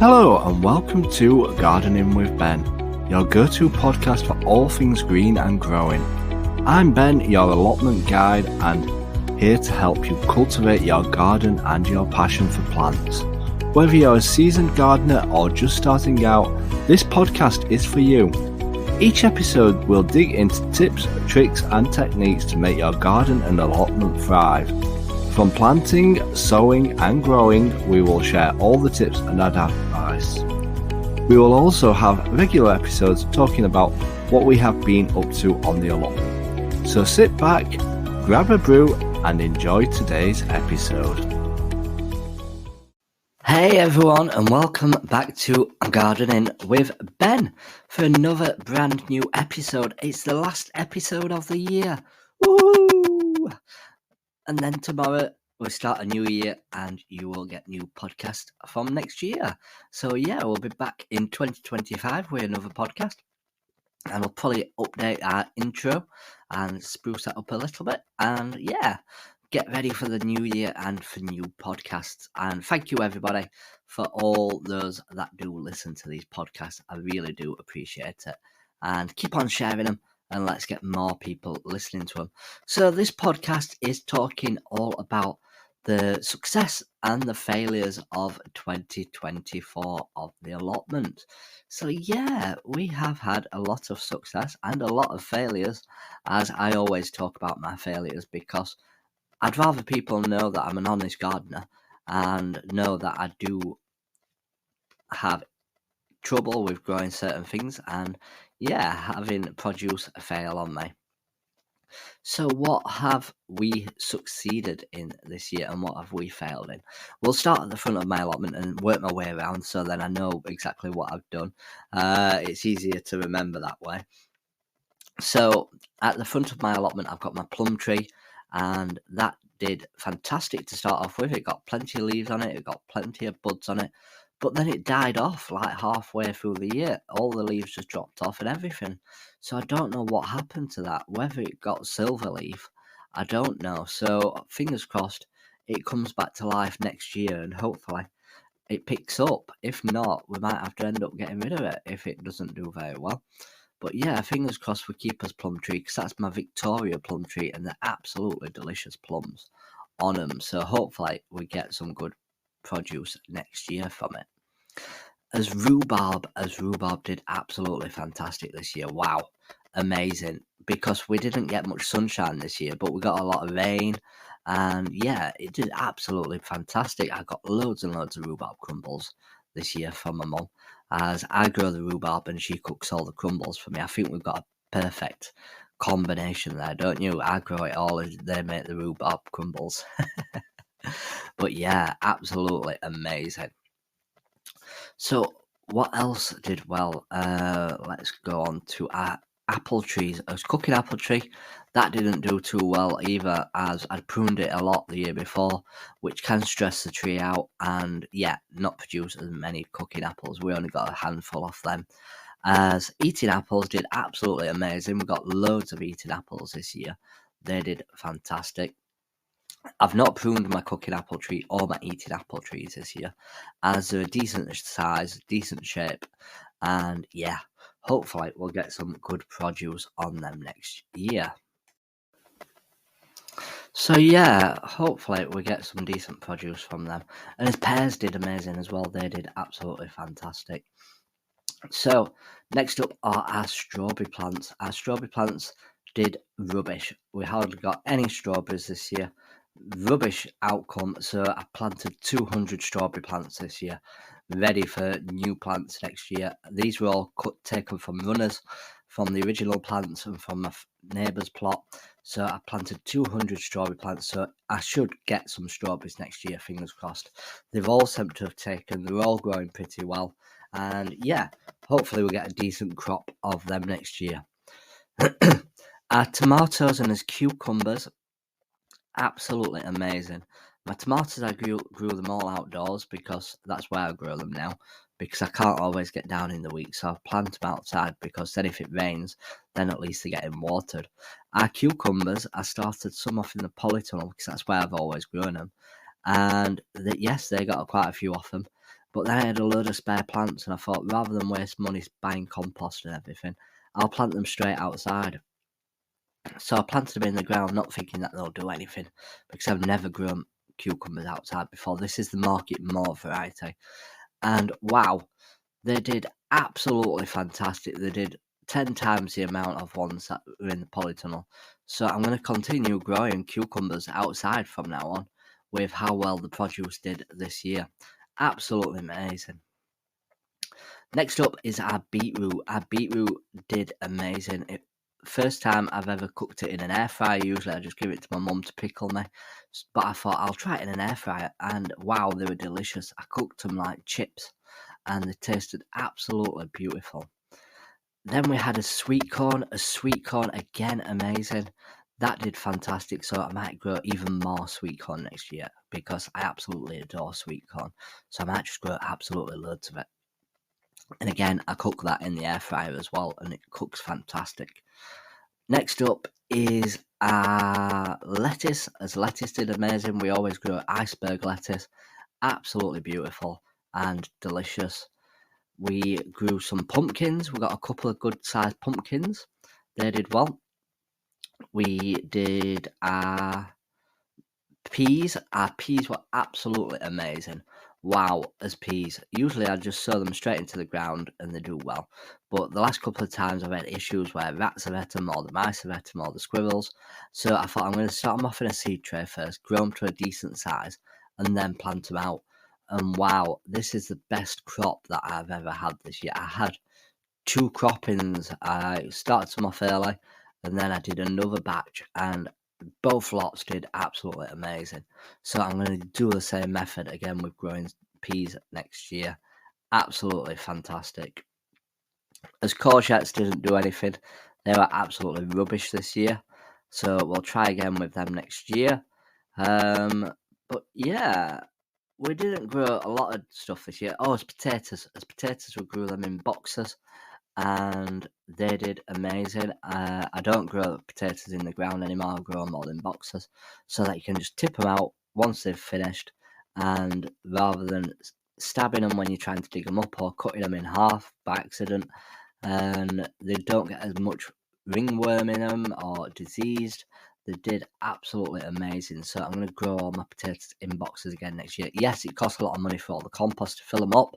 Hello and welcome to Gardening with Ben, your go-to podcast for all things green and growing. I'm Ben, your allotment guide, and here to help you cultivate your garden and your passion for plants. Whether you're a seasoned gardener or just starting out, this podcast is for you. Each episode will dig into tips, tricks and techniques to make your garden and allotment thrive. From planting, sowing and growing, we will share all the tips and advice. We will also have regular episodes talking about what we have been up to on the allotment. So sit back, grab a brew and enjoy today's episode. Hey everyone, and welcome back to Gardening with Ben for another brand new episode. It's the last episode of the year. Woo! And then tomorrow we'll start a new year and you will get new podcasts from next year. So yeah, we'll be back in 2025 with another podcast. And we'll probably update our intro and spruce that up a little bit. And yeah, get ready for the new year and for new podcasts. And thank you everybody for all those that do listen to these podcasts. I really do appreciate it. And keep on sharing them and let's get more people listening to them. So this podcast is talking all about the success and the failures of 2024 of the allotment. So yeah, we have had a lot of success and a lot of failures, as I always talk about my failures because I'd rather people know that I'm an honest gardener and know that I do have trouble with growing certain things and yeah, having produce fail on me. So what have we succeeded in this year and what have we failed in? We'll start at the front of my allotment and work my way around so then I know exactly what I've done. It's easier to remember that way. So at the front of my allotment I've got my plum tree and that did fantastic to start off with. It got plenty of leaves on it, it got plenty of buds on it, but then it died off like halfway through the year. All the leaves just dropped off and everything. So I don't know what happened to that. Whether it got silver leaf, I don't know. So fingers crossed it comes back to life next year and hopefully it picks up. If not, we might have to end up getting rid of it if it doesn't do very well. But yeah, fingers crossed for Keeper's plum tree because that's my Victoria plum tree and they're absolutely delicious plums on them. So hopefully we get some good produce next year from it. As rhubarb did absolutely fantastic this year. Wow, amazing. Because we didn't get much sunshine this year, but we got a lot of rain. And yeah, it did absolutely fantastic. I got loads and loads of rhubarb crumbles this year from my mum. As I grow the rhubarb and she cooks all the crumbles for me. I think we've got a perfect combination there, don't you? I grow it all and they make the rhubarb crumbles. But yeah, absolutely amazing. So what else did well? Let's go on to our apple trees. I was cooking apple tree. That didn't do too well either as I'd pruned it a lot the year before, which can stress the tree out and yeah, not produce as many cooking apples. We only got a handful of them. As eating apples did absolutely amazing. We got loads of eating apples this year. They did fantastic. I've not pruned my cooking apple tree or my eating apple trees this year as they're a decent size, decent shape, and yeah, hopefully we'll get some good produce on them next year. So yeah, hopefully we get some decent produce from them. And his pears did amazing as well. They did absolutely fantastic. So next up are our strawberry plants. Our strawberry plants did rubbish. We hardly got any strawberries this year. Rubbish outcome. So I planted 200 strawberry plants this year, ready for new plants next year. These were all taken from runners, from the original plants and from my neighbour's plot. So I planted 200 strawberry plants. So I should get some strawberries next year, fingers crossed. They've all seemed to have taken. They're all growing pretty well. And yeah, hopefully we'll get a decent crop of them next year. Our tomatoes and his cucumbers, absolutely amazing. My tomatoes, I grew them all outdoors because that's where I grow them now, because I can't always get down in the week, so I plant them outside because then if it rains, then at least they're getting watered. Our cucumbers, I started some off in the polytunnel because that's where I've always grown them, and yes, they got quite a few of them. But then I had a load of spare plants, and I thought, rather than waste money buying compost and everything, I'll plant them straight outside. So I planted them in the ground, not thinking that they'll do anything, because I've never grown cucumbers outside before. This is the market mauve variety, and wow, they did absolutely fantastic. They did 10 times the amount of ones that were in the polytunnel. So I'm going to continue growing cucumbers outside from now on with how well the produce did this year. Absolutely amazing. Next up is our beetroot. Our beetroot did amazing. First time I've ever cooked it in an air fryer. Usually I just give it to my mum to pickle me, but I thought I'll try it in an air fryer, and wow, they were delicious. I cooked them like chips, and they tasted absolutely beautiful. Then we had a sweet corn again, amazing. That did fantastic, so I might grow even more sweet corn next year, because I absolutely adore sweet corn. So I might just grow absolutely loads of it. And again, I cook that in the air fryer as well, and it cooks fantastic. Next up is lettuce. As lettuce did amazing. We always grow iceberg lettuce. Absolutely beautiful and delicious. We grew some pumpkins. We got a couple of good sized pumpkins. They did well. We did peas. Our peas were absolutely amazing. Wow, as peas. Usually I just sow them straight into the ground and they do well. But the last couple of times I've had issues where rats have had them, or the mice have had them, or the squirrels. So I thought I'm going to start them off in a seed tray first, grow them to a decent size, and then plant them out. And wow, this is the best crop that I've ever had this year. I had 2 croppings. I started some off early, and then I did another batch, and both lots did absolutely amazing. So I'm going to do the same method again with growing peas next year. Absolutely fantastic. As courgettes didn't do anything, they were absolutely rubbish this year. So we'll try again with them next year. But yeah, we didn't grow a lot of stuff this year. Oh, as potatoes. We grew them in boxes, and they did amazing. I don't grow potatoes in the ground anymore. I grow them all in boxes, so that you can just tip them out once they've finished, and rather than stabbing them when you're trying to dig them up, or cutting them in half by accident, and they don't get as much ringworm in them or diseased. They did absolutely amazing. So I'm going to grow all my potatoes in boxes again next year. Yes, it costs a lot of money for all the compost to fill them up,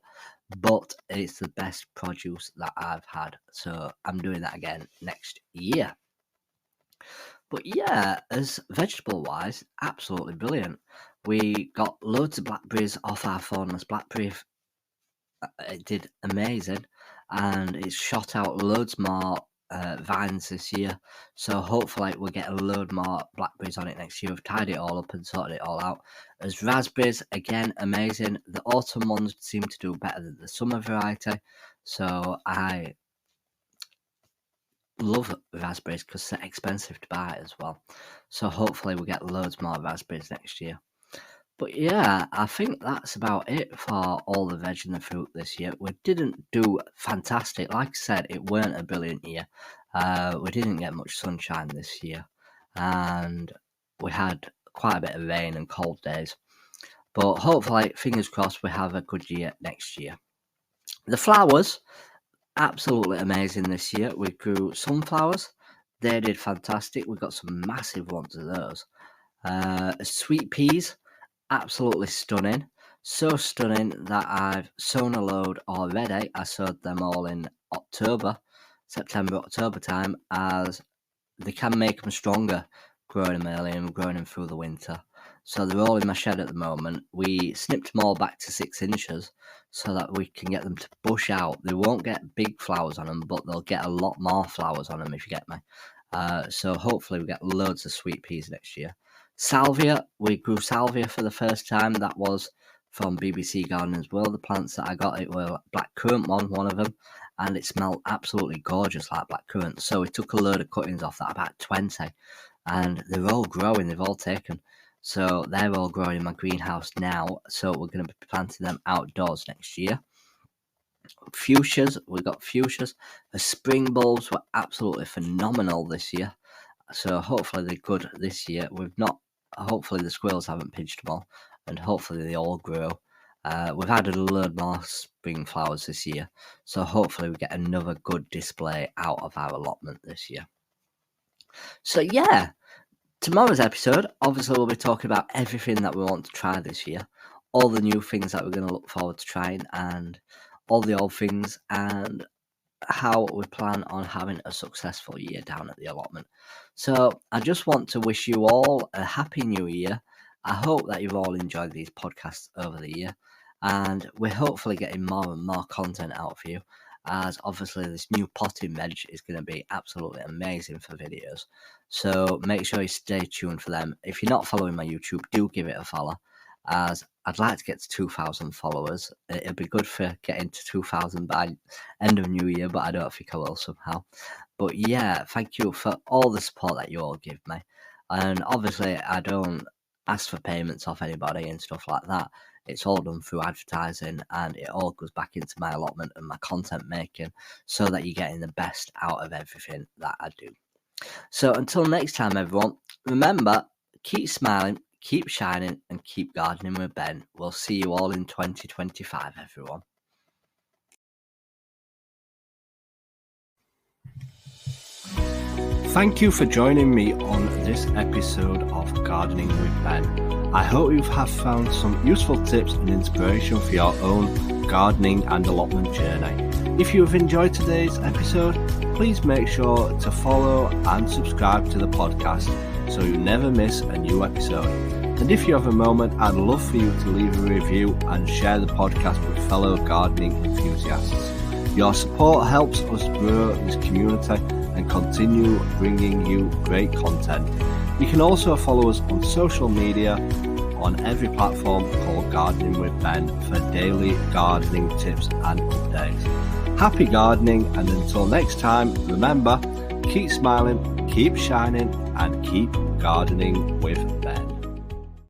but it's the best produce that I've had. So I'm doing that again next year. But yeah, as vegetable wise, absolutely brilliant. We got loads of blackberries off our thornless blackberry. It did amazing, and it's shot out loads more vines this year. So hopefully we'll get a load more blackberries on it next year. We've tied it all up and sorted it all out. As raspberries, again, amazing. The autumn ones seem to do better than the summer variety. So I love raspberries because they're expensive to buy as well. So hopefully we'll get loads more raspberries next year. But yeah, I think that's about it for all the veg and the fruit this year. We didn't do fantastic. Like I said, it weren't a brilliant year. We didn't get much sunshine this year, and we had quite a bit of rain and cold days. But hopefully, fingers crossed, we have a good year next year. The flowers, absolutely amazing this year. We grew sunflowers. They did fantastic. We got some massive ones of those. Sweet peas, absolutely stunning. So stunning that I've sown a load already. I sowed them all in September, October time, as they can make them stronger growing them early and growing them through the winter. So they're all in my shed at the moment. We snipped them all back to 6 inches so that we can get them to bush out. They won't get big flowers on them, but they'll get a lot more flowers on them, if you get me. So hopefully we get loads of sweet peas next year. Salvia, we grew salvia for the first time. That was from BBC Gardeners World. The plants that I got, it were blackcurrant one of them, and it smelled absolutely gorgeous like blackcurrant. So we took a load of cuttings off that, about 20, and they're all growing. They've all taken. So they're all growing in my greenhouse now. So we're going to be planting them outdoors next year. Fuchsias, we got fuchsias. The spring bulbs were absolutely phenomenal this year. So hopefully they're good this year. Hopefully the squirrels haven't pinched them all, and hopefully they all grow. We've added a load more spring flowers this year, so hopefully we get another good display out of our allotment this year. So yeah, tomorrow's episode, obviously we'll be talking about everything that we want to try this year, all the new things that we're going to look forward to trying, and all the old things, and how we plan on having a successful year down at the allotment. So I just want to wish you all a happy new year. I hope that you've all enjoyed these podcasts over the year, and we're hopefully getting more and more content out for you, as obviously this new potting veg is going to be absolutely amazing for videos. So make sure you stay tuned for them. If you're not following my YouTube, do give it a follow, as I'd like to get to 2,000 followers. It'll be good for getting to 2,000 by end of New Year, but I don't think I will somehow. But yeah, thank you for all the support that you all give me. And obviously, I don't ask for payments off anybody and stuff like that. It's all done through advertising, and it all goes back into my allotment and my content making, so that you're getting the best out of everything that I do. So until next time, everyone, remember, keep smiling, keep shining, and keep gardening with Ben. We'll see you all in 2025, everyone. Thank you for joining me on this episode of Gardening with Ben. I hope you have found some useful tips and inspiration for your own gardening and allotment journey. If you have enjoyed today's episode, please make sure to follow and subscribe to the podcast so you never miss a new episode. And if you have a moment, I'd love for you to leave a review and share the podcast with fellow gardening enthusiasts. Your support helps us grow this community and continue bringing you great content. You can also follow us on social media on every platform called Gardening with Ben for daily gardening tips and updates. Happy gardening, and until next time, remember, keep smiling, keep shining, and keep gardening with Ben.